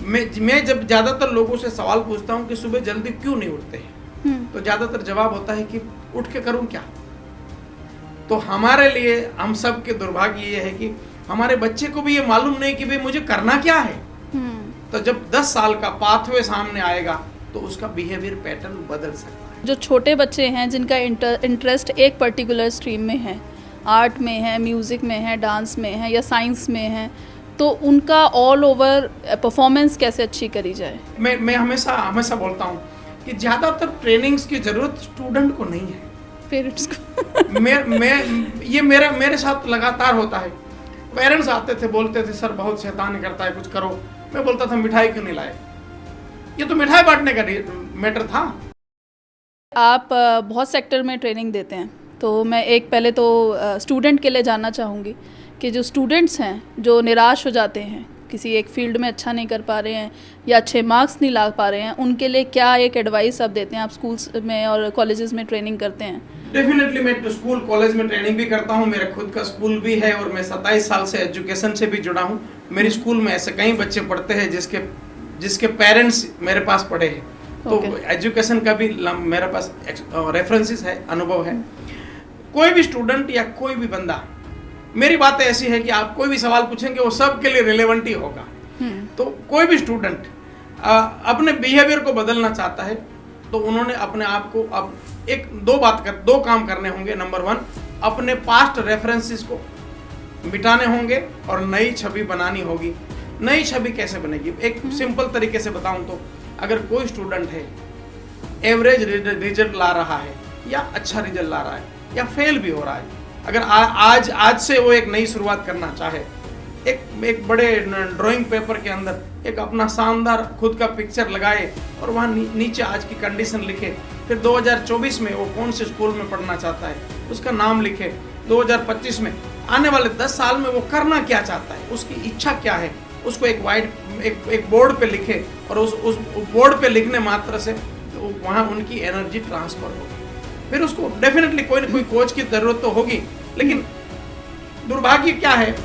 मैं जब ज़्यादातर लोगों से सवाल पूछता हूँ कि सुबह जल्दी क्यों नहीं उठते हैं, तो ज़्यादातर जवाब होता है कि उठ के करूँ क्या। तो हमारे लिए हम सब के दुर्भाग्य ये है कि हमारे बच्चे को भी ये मालूम नहीं कि भाई मुझे करना क्या है। तो जब 10 साल का पाथवे सामने आएगा तो उसका बिहेवियर पैटर्न बदल सकता है। जो छोटे बच्चे हैं जिनका इंटरेस्ट एक पर्टिकुलर स्ट्रीम में है, आर्ट में है, म्यूज़िक में है, डांस में है या साइंस में है, तो उनका ऑल ओवर परफॉर्मेंस कैसे अच्छी करी जाए। मैं हमेशा बोलता हूँ कि ज़्यादातर ट्रेनिंग्स की ज़रूरत स्टूडेंट को नहीं है, पेरेंट्स को। ये मेरे साथ लगातार होता है। पेरेंट्स आते थे, बोलते थे सर बहुत शैतानी करता है, कुछ करो। मैं बोलता था मिठाई क्यों नहीं लाए, ये तो मिठाई बांटने का मैटर था। आप बहुत सेक्टर में ट्रेनिंग देते हैं, तो मैं एक पहले तो स्टूडेंट के लिए जानना चाहूँगी कि जो स्टूडेंट्स हैं जो निराश हो जाते हैं, किसी एक फील्ड में अच्छा नहीं कर पा रहे हैं या अच्छे मार्क्स नहीं ला पा रहे हैं, उनके लिए क्या एक एडवाइस आप देते हैं। आप स्कूल्स में और कॉलेजेस में ट्रेनिंग करते हैं। डेफिनेटली मैं तो स्कूल कॉलेज में ट्रेनिंग भी करता हूँ, मेरा खुद का स्कूल भी है और मैं 27 साल से एजुकेशन से भी जुड़ा हूँ। मेरे स्कूल में ऐसे कई बच्चे पढ़ते हैं जिसके पेरेंट्स मेरे पास पढ़े हैं। तो एजुकेशन का भी मेरे पास रेफरेंसेस है, अनुभव है। कोई भी स्टूडेंट या कोई भी बंदा, मेरी बात ऐसी है कि आप कोई भी सवाल पूछेंगे वो सब के लिए रिलेवेंट ही होगा। तो कोई भी स्टूडेंट अपने बिहेवियर को बदलना चाहता है तो उन्होंने अपने आप को अब दो काम करने होंगे। नंबर 1, अपने पास्ट रेफरेंसेस को मिटाने होंगे और नई छवि बनानी होगी। नई छवि कैसे बनेगी, एक सिंपल तरीके से बताऊं तो अगर कोई स्टूडेंट है एवरेज रिजल्ट ला रहा है या अच्छा रिजल्ट ला रहा है या फेल भी हो रहा है, अगर आज से वो एक नई शुरुआत करना चाहे, एक बड़े ड्राइंग पेपर के अंदर एक अपना शानदार खुद का पिक्चर लगाए और वहाँ नीचे आज की कंडीशन लिखे, फिर 2024 में वो कौन से स्कूल में पढ़ना चाहता है उसका नाम लिखे, 2025 में आने वाले 10 साल में वो करना क्या चाहता है, उसकी इच्छा क्या है, उसको एक बोर्ड पे लिखे और उस बोर्ड पे लिखने मात्र से वहाँ उनकी एनर्जी ट्रांसफर होगी। फिर उसको डेफिनेटली कोई ना कोई कोच की जरूरत तो होगी, लेकिन दुर्भाग्य क्या है,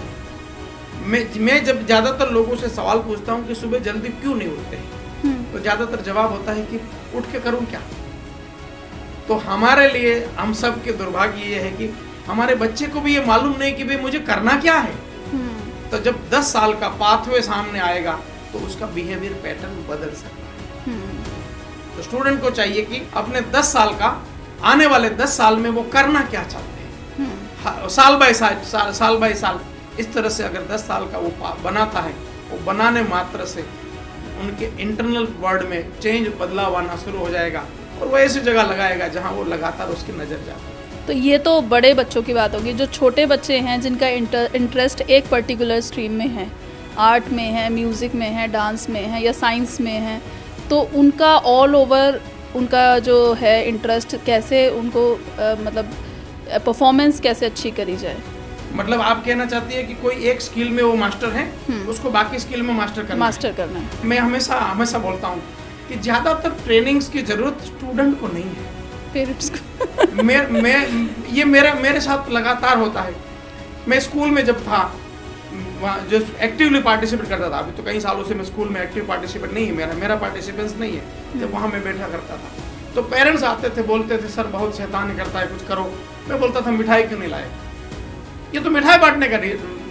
मैं जब ज़्यादातर लोगों से सवाल पूछता हूँ कि सुबह जल्दी क्यों नहीं उठते हैं, तो ज़्यादातर जवाब होता है कि उठ के करूँ क्या। तो हमारे लिए हम सब के दुर्भाग्य ये है कि हमारे बच्चे को भी ये मालूम नहीं कि भाई मुझे करना क्या है। तो जब 10 साल का पाथवे सामने आएगा तो उसका बिहेवियर पैटर्न बदल सकता है। तो स्टूडेंट को चाहिए कि अपने 10 साल का आने वाले 10 साल में वो करना क्या चाहते हैं, साल बाय साल इस तरह से अगर 10 साल का वो बनाता है, वो बनाने मात्र से उनके इंटरनल वर्ल्ड में चेंज, बदलाव आना शुरू हो जाएगा और वो ऐसी जगह लगाएगा जहां वो लगातार उसकी नज़र जाती है। तो ये तो बड़े बच्चों की बात होगी। जो छोटे बच्चे हैं जिनका इंटरेस्ट एक पर्टिकुलर स्ट्रीम में है, आर्ट में है, म्यूज़िक में है, डांस में है या साइंस में है, तो उनका ऑल ओवर उनका जो है इंटरेस्ट कैसे उनको मतलब परफॉर्मेंस कैसे अच्छी करी जाए। मतलब आप कहना चाहती है कि कोई एक स्किल में वो मास्टर है, उसको बाकी स्किल में मास्टर करना है। मैं हमेशा बोलता हूँ कि ज़्यादातर ट्रेनिंग्स की ज़रूरत स्टूडेंट को नहीं है, पेरेंट्स को। ये मेरे साथ लगातार होता है। मैं स्कूल में जब था वहाँ जो एक्टिवली पार्टिसिपेट करता था, अभी तो कई सालों से मैं स्कूल में एक्टिव पार्टिसिपेट नहीं है, मेरा पार्टिसिपेंस नहीं है, जब वहाँ मैं बैठा करता था तो पेरेंट्स आते थे, बोलते थे सर बहुत शैतानी करता है, कुछ करो। मैं बोलता था मिठाई क्यों नहीं लाए, ये तो मिठाई बांटने का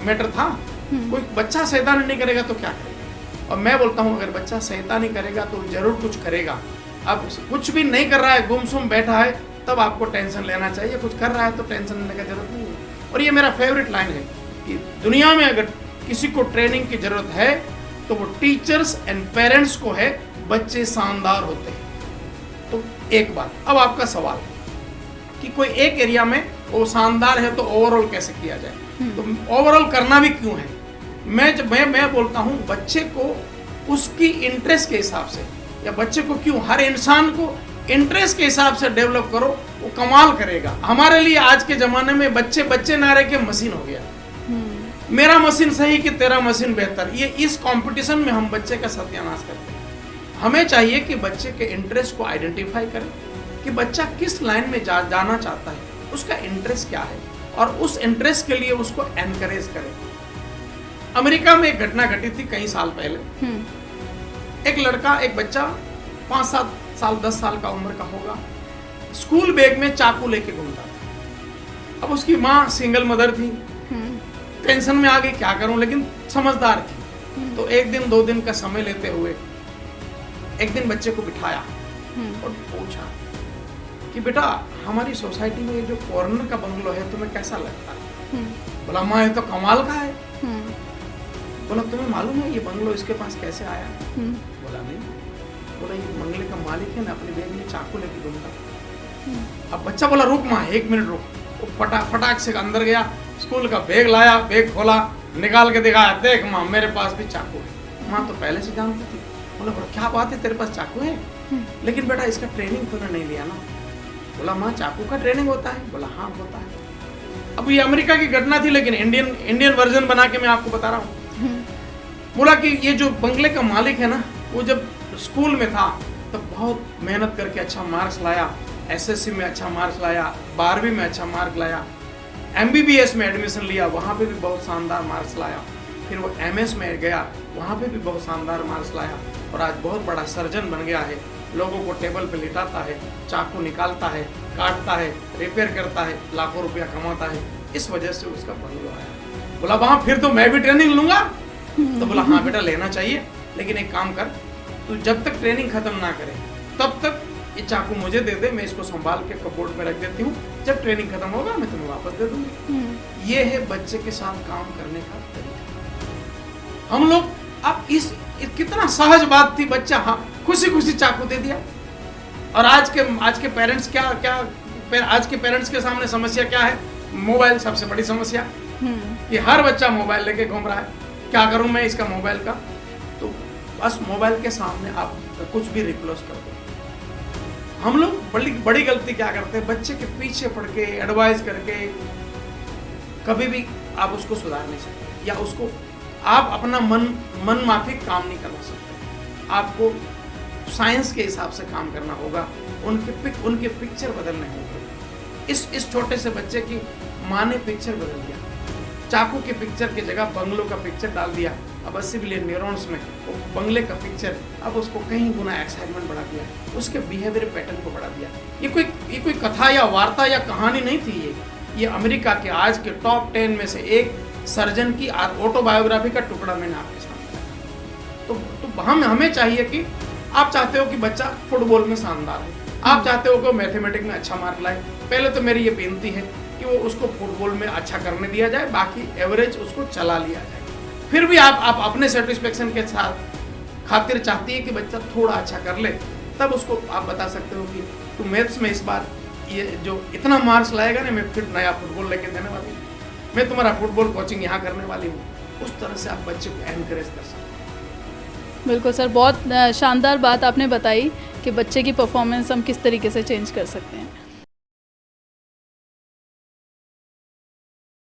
मैटर था। कोई बच्चा शैतानी नहीं करेगा तो क्या करेगा। और मैं बोलता हूँ अगर बच्चा शैतानी करेगा तो जरूर कुछ करेगा। अब कुछ भी नहीं कर रहा है, गुमसुम बैठा है, तब आपको टेंशन लेना चाहिए। कुछ कर रहा है तो टेंशन लेने की जरूरत नहीं है। और ये मेरा फेवरेट लाइन है कि दुनिया में अगर किसी को ट्रेनिंग की जरूरत है तो वो टीचर्स एंड पेरेंट्स को है, बच्चे शानदार होते हैं। तो एक बात, अब आपका सवाल कि कोई एक एरिया में वो शानदार है तो ओवरऑल कैसे किया जाए। तो ओवरऑल करना भी क्यों है, मैं बोलता हूँ बच्चे को उसकी इंटरेस्ट के हिसाब से, या बच्चे को क्यों, हर इंसान को इंटरेस्ट के हिसाब से डेवलप करो, वो कमाल करेगा। हमारे लिए आज के ज़माने में बच्चे ना रह के मशीन हो गया, मेरा मशीन सही कि तेरा मशीन बेहतर, ये इस कंपटीशन में हम बच्चे का सत्यानाश करते हैं। हमें चाहिए कि बच्चे के इंटरेस्ट को आइडेंटिफाई करें कि बच्चा किस लाइन में जाना चाहता है, उसका इंटरेस्ट क्या है, और उस इंटरेस्ट के लिए उसको एनकरेज करें। अमेरिका में एक घटना घटी थी कई साल पहले। एक लड़का, एक बच्चा 5-7 साल 10 साल का उम्र का होगा, स्कूल बैग में चाकू लेके घूमता था। अब उसकी माँ सिंगल मदर थी, टेंशन में आ गई क्या करूं, लेकिन समझदार थी। तो 1 दिन 2 दिन का समय लेते हुए एक दिन बच्चे को बिठाया और पूछा कि बेटा, हमारी सोसाइटी में ये जो कॉर्नर का बंगलो है तुम्हें कैसा लगता है? बोला माँ ये तो कमाल का है। बोला तुम्हें मालूम है ये बंगलो इसके पास कैसे आया? बोला नहीं। बोला ये बंगले का मालिक है ना अपने बैग में चाकू लेके घूमता। अब बच्चा बोला रुक माँ 1 मिनट रुक। वो फटाक से अंदर गया, स्कूल का बैग लाया, बैग खोला, निकाल के दिखाया, देख माँ मेरे पास भी चाकू है। माँ तो पहले से जानती थी। बोला क्या बात है तेरे पास चाकू है, लेकिन बेटा इसका ट्रेनिंग तूने नहीं लिया ना? बोला माँ चाकू का ट्रेनिंग होता है? बोला हाँ होता है। अब ये अमेरिका की घटना थी, लेकिन इंडियन वर्जन बना के मैं आपको बता रहा हूँ। बोला कि ये जो बंगले का मालिक है ना, वो जब स्कूल में था तब बहुत मेहनत करके अच्छा मार्क्स लाया, एसएससी में अच्छा मार्क्स लाया, 12वीं में अच्छा मार्क लाया, एमबीबीएस में एडमिशन लिया, वहाँ पे भी बहुत शानदार मार्क्स लाया, फिर वो एमएस में गया, वहाँ पे भी बहुत शानदार मार्क्स लाया, और आज बहुत बड़ा सर्जन बन गया है। लोगों को टेबल पे लिटाता है, चाकू निकालता है, काटता है, रिपेयर करता है, लाखों रुपया कमाता है। इस वजह से उसका बंगलो आया। बोला वहाँ फिर तो मैं भी ट्रेनिंग लूंगा? तो बोला हाँ बेटा लेना चाहिए, लेकिन एक काम कर, तू जब तक ट्रेनिंग खत्म ना करे तब तक ये चाकू मुझे दे दे, मैं इसको संभाल के कपबोर्ड में रख देती हूँ, जब ट्रेनिंग खत्म होगा मैं तुम्हें वापस दे दूंगी। ये है बच्चे के साथ काम करने का तरीका। हम लोग अब इस कितना सहज बात थी, बच्चा हाँ खुशी खुशी चाकू दे दिया। और आज के पेरेंट्स आज के पेरेंट्स के सामने समस्या क्या है? मोबाइल सबसे बड़ी समस्या, कि हर बच्चा मोबाइल लेके घूम रहा है। क्या करूं मैं इसका मोबाइल का? तो बस मोबाइल के सामने आप कुछ भी रिप्लेस कर दो। हम लोग बड़ी गलती क्या करते हैं, बच्चे के पीछे पड़ के एडवाइस करके कभी भी आप उसको सुधार नहीं सकते, या उसको आप अपना मन माफिक काम नहीं करवा सकते। आपको साइंस के हिसाब से काम करना होगा, उनके पिक्चर बदलने होंगे। इस छोटे से बच्चे की माँ ने पिक्चर बदल दिया, चाकू के पिक्चर की जगह बंगलों का पिक्चर डाल दिया। अब 80 बिलियन न्यूरॉन्स में वो बंगले का पिक्चर अब उसको कहीं गुना एक्साइटमेंट बढ़ा दिया, उसके बिहेवियर पैटर्न को बढ़ा दिया। ये कोई कथा या वार्ता या कहानी नहीं थी, ये अमेरिका के आज के टॉप 10 में से एक सर्जन की ऑटोबायोग्राफी का टुकड़ा मैंने आपके सामने रखा। तो हमें चाहिए कि आप चाहते हो कि बच्चा फुटबॉल में शानदार हो, आप चाहते हो कि मैथमेटिक्स में अच्छा मार्क लाए, पहले तो मेरी ये बेनती है कि वो उसको फुटबॉल में अच्छा करने दिया जाए, बाकी एवरेज उसको चला लिया जाए। फिर भी आप अपने सेटिस्फेक्शन के साथ खातिर चाहती है कि बच्चा थोड़ा अच्छा कर ले, तब उसको आप बता सकते हो कि तू मैथ्स में इस बार ये जो इतना मार्क्स लाएगा ना, मैं फिर नया फुटबॉल लेके देने वाली हूँ, मैं तुम्हारा फुटबॉल कोचिंग यहाँ करने वाली हूँ। उस तरह से आप बच्चे को एनकरेज कर सकते हैं। बिल्कुल सर, बहुत शानदार बात आपने बताई कि बच्चे की परफॉर्मेंस हम किस तरीके से चेंज कर सकते हैं।